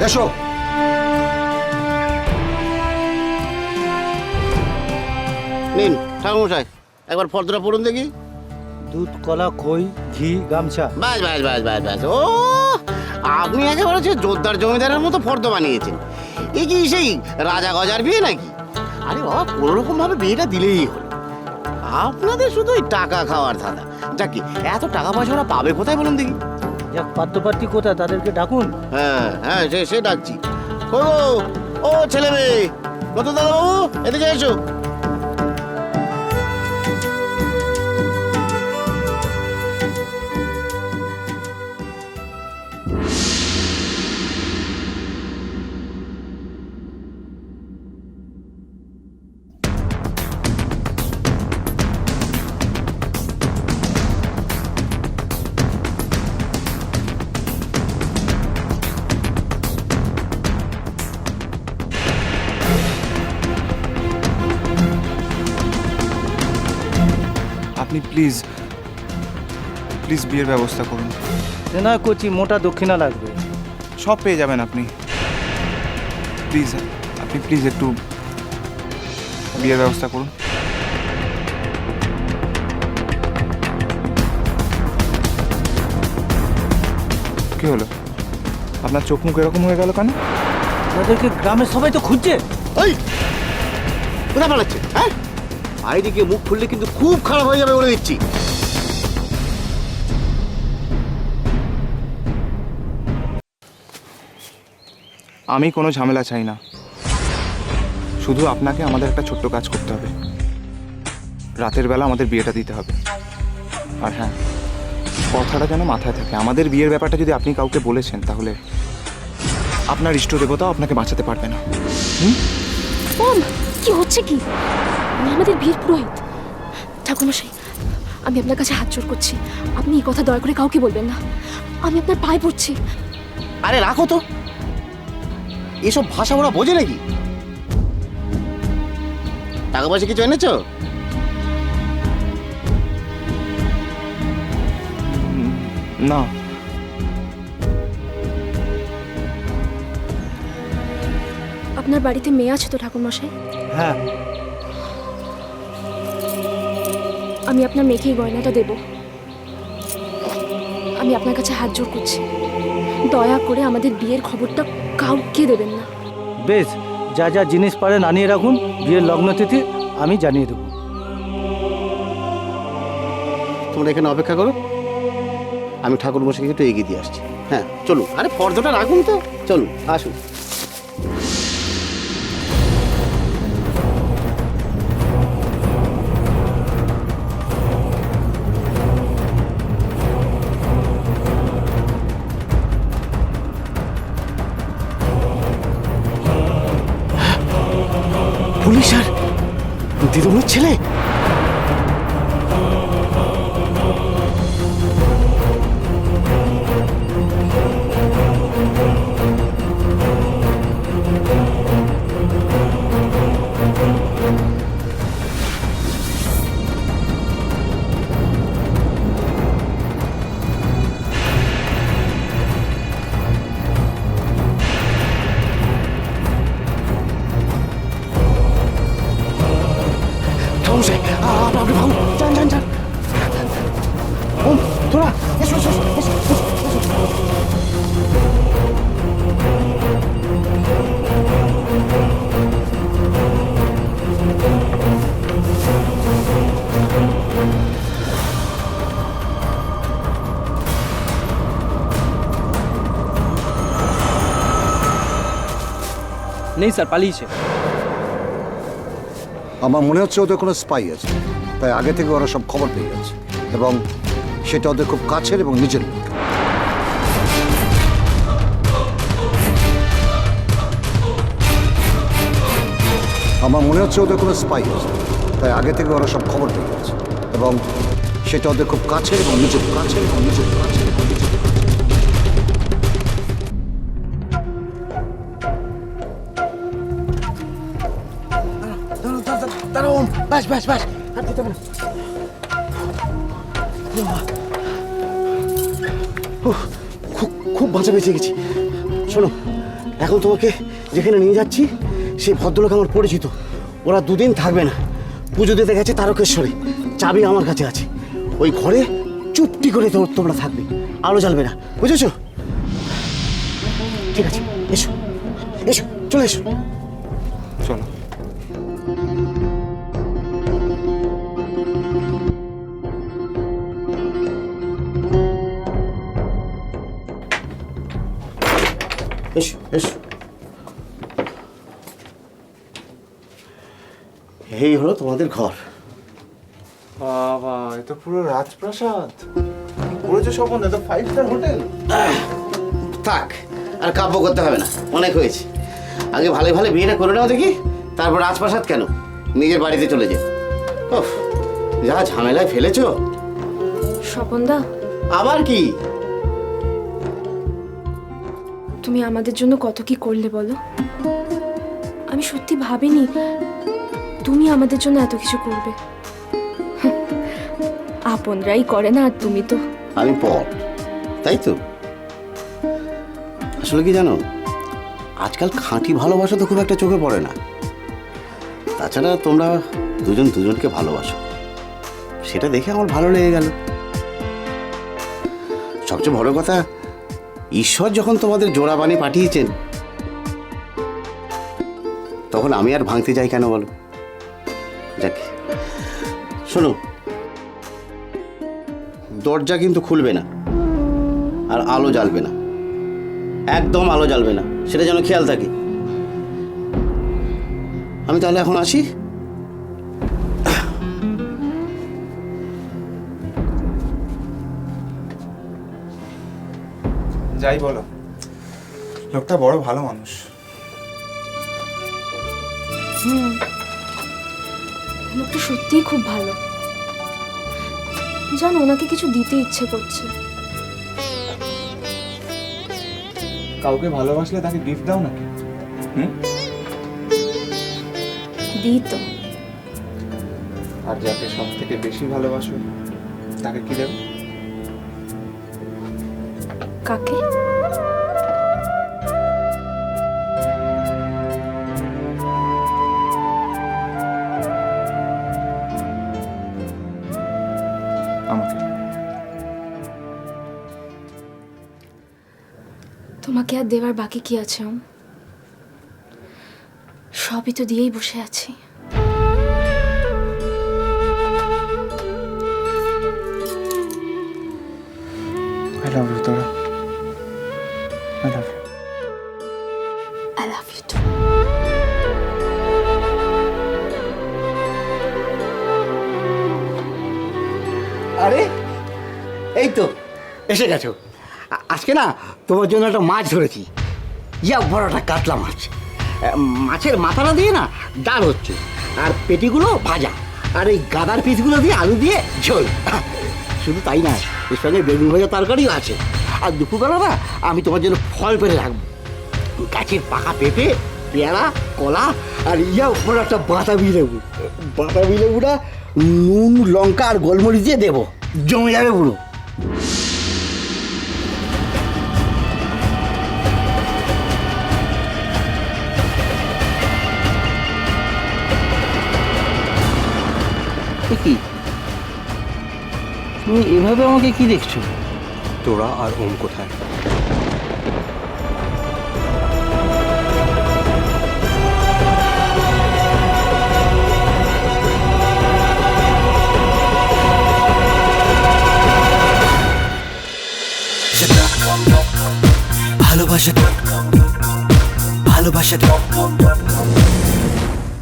এসো। নিন ঠাকুরমশাই, একবার ফর্দটা পড়ুন দেখি। দুধ, কলা, খই, ঘি, গামছা। বাস বাস বাস বাস বাস। ও আপনি একেবারে হচ্ছে জোরদার জমিদারের মতো ফর্দ বানিয়েছেন। এ কি সেই রাজা গজার বিয়ে নাকি? আরে বাবা, কোনো রকম ভাবে বিয়েটা দিলেই হলো। আপনাদের শুধু ওই টাকা খাওয়ার ধাঁধা। যাকে এত টাকা পয়সা ওরা পাবে কোথায় বলুন দেখি? যাক, পাত্রপাত্রী কোথায়, তাদেরকে ডাকুন। হ্যাঁ হ্যাঁ, সে ডাকছি। ও ছেলে মেয়ে, নতুন দাদাবাবু এদিকে এসো। আপনি প্লিজ প্লিজ বিয়ের ব্যবস্থা করুন। সে নয় করছি, মোটা দক্ষিণা লাগবে। সব পেয়ে যাবেন আপনি। প্লিজ আপনি প্লিজ একটু বিয়ের ব্যবস্থা করুন। কি হলো, আপনার চোখ মুখ এরকম হয়ে গেল কেন? তাদেরকে গ্রামের সবাই তো খুঁজছে। ওই কোথায় পালাচ্ছে? হ্যাঁ, বাইরে গিয়ে মুখ খুললে কিন্তু খুব খারাপ হয়ে যাবে বলে দিচ্ছি। আমি কোনো ঝামেলা চাই না, শুধু আপনাকে আমাদের একটা ছোট্ট কাজ করতে হবে। রাতের বেলা আমাদের বিয়েটা দিতে হবে। আর হ্যাঁ, কথাটা যেন মাথায় থাকে, আমাদের বিয়ের ব্যাপারটা যদি আপনি কাউকে বলেছেন তাহলে আপনার ইষ্ট দেবতাও আপনাকে বাঁচাতে পারবে না। ওম, কি হচ্ছে কি? আমি আমাদের বিয়ের পুরোহিত। ঠাকুরমশাই, আমি আপনার কাছে হাত জোড় করছি, আপনি এই কথা দয়া করে কাউকে বলবেন না। আমি আপনার পায়ে পড়ছি। আরে রাখো তো, এসব ভাষা ওরা বোঝে নাকি? টাকা পয়সা কিছু এনেছো? না, আপনার বাড়িতে মেয়ে আছে তো ঠাকুরমশাই? হ্যাঁ, আমি আপনার মেয়েকেই গয়নাটা দেব। আমি আপনার কাছে হাত জোড় করছি, দয়া করে আমাদের বিয়ের খবরটা কাউকে দেবেন না। বেশ, যা যা জিনিস পারেন আনিয়ে রাখুন। বিয়ের লগ্ন তিথি আমি জানিয়ে দেবো। তোমরা এখানে অপেক্ষা করো, আমি ঠাকুর মশাইকে একটু এগিয়ে দিয়ে আসছি। হ্যাঁ চলুন, আরে ফর্দটা রাখুন তো, চলুন আসুন। পুলিশ আর দিদিমণির ছেলে। আপনি ভাবুন, যান যান যান। ওম, তোরা এসো এসো এসো এসো, নেই স্যার, পালিয়েছে। আমার মনে হচ্ছে ওদের কোনো স্পাই আছে, তাই আগে থেকে ওরা সব খবর পেয়ে যাচ্ছে এবং সেটা ওদের খুব কাছের এবং নিজের লোক। আমার মনে হচ্ছে ওদের কোনো স্পাই আছে, তাই আগে থেকে ওরা সব খবর পেয়ে যাচ্ছে এবং সেটা ওদের খুব কাছের এবং নিজের কাছের এবং নিজের কাছের এবং নিজের। দাঁড়াও, বাস বাস বাস, আর দিতে হবে না। খুব খুব বাঁচা বেঁচে গেছি। শোনো, এখন তোমাকে যেখানে নিয়ে যাচ্ছি সেই ভদ্রলোক আমার পরিচিত। ওরা দুদিন থাকবে না, পুজো দিতে গেছে তারকেশ্বরে। চাবি আমার কাছে আছে। ওই ঘরে চুপটি করে তোমরা থাকবে, আলো জ্বালবে না, বুঝেছো? ঠিক আছে, এসো এসো, চলে এসো। চলো। এসো এসো। এই হলো তোমাদের ঘর। বাবা, এ তো পুরো রাজপ্রাসাদ। করেছো স্বপন, এ তো 5 স্টার হোটেল। থাক, আর কাব্য করতে হবে না, অনেক হয়েছে। আগে ভালো ভালো বিয়েটা করে নাও দেখি, তারপর রাজপ্রাসাদ কেন, নিজের বাড়িতে চলে যাও। ওফ, যা ঝামেলায় ফেলেছো। স্বপনদা, আবার কি? তুমি আমাদের জন্য কত কি করলে বলো। আমি সত্যি ভাবিনি তুমি আমাদের জন্য এত কিছু করবে। আপনরাই করে না, আর তুমি তো। আমি পর, তাই তো। আসলে কি জানো, আজকাল খাঁটি ভালোবাসা তো খুব একটা চোখে পড়ে না। তাছাড়া তোমরা দুজন দুজনকে ভালোবাসো, সেটা দেখে আমার ভালো লেগে গেল। সবচেয়ে বড় কথা, ঈশ্বর যখন তোমাদের জোড়া বানিয়ে পাঠিয়েছেন, তখন আমি আর ভাঙতে যাই কেন বলো? যাক, শোনো, দরজা কিন্তু খুলবে না, আর আলো জ্বালবে না, একদম আলো জ্বালবে না, সেটা যেন খেয়াল থাকে। আমি তাহলে এখন আসি। যাই বলো, লোকটা বড় ভালো মানুষ। লোকটা সত্যিই খুব ভালো। জানো, ওনাকে কিছু দিতে ইচ্ছে করছে। কাউকে ভালোবাসলে তাকে গিফট দাও নাকি? দিই তো। আর যাকে সব থেকে বেশি ভালোবাসো তাকে কি দেবে? কাকে? আমাকে। তোমাকে আর দেওয়ার বাকি কি আছে? সবই তো দিয়েই বসে আছি। I love you, Dora. I love you. I love you too. আরে, এই তো এসে গেছো। আজকে না তোমার জন্য একটা মাছ ধরেছি, ইয়া বড় একটা কাতলা মাছ। মাছের মাথাটা দিয়ে না ডাল হচ্ছে, আর পেটিগুলো ভাজা, আর এই গাদার পিসগুলো দিয়ে আলু দিয়ে ঝোল। শুধু তাই না, এর সঙ্গে বেগুন ভাজা তরকারিও আছে। আর দুপুরবেলা না আমি তোমার জন্য ফল পেরে রাখবো, গাছের পাকা পেঁপে, পেয়ারা, কলা, আর ইয়া বড় একটা বাতাবি লেবু। বাতাবি লেবুটা নুন, লঙ্কা আর গোলমরিচ দিয়ে দেবো, জমে যাবে পুরো। কি তুমি এভাবে আমাকে কি দেখছো? তোরা আর ওম কোথায়? ভালোবাসা ভালোবাসা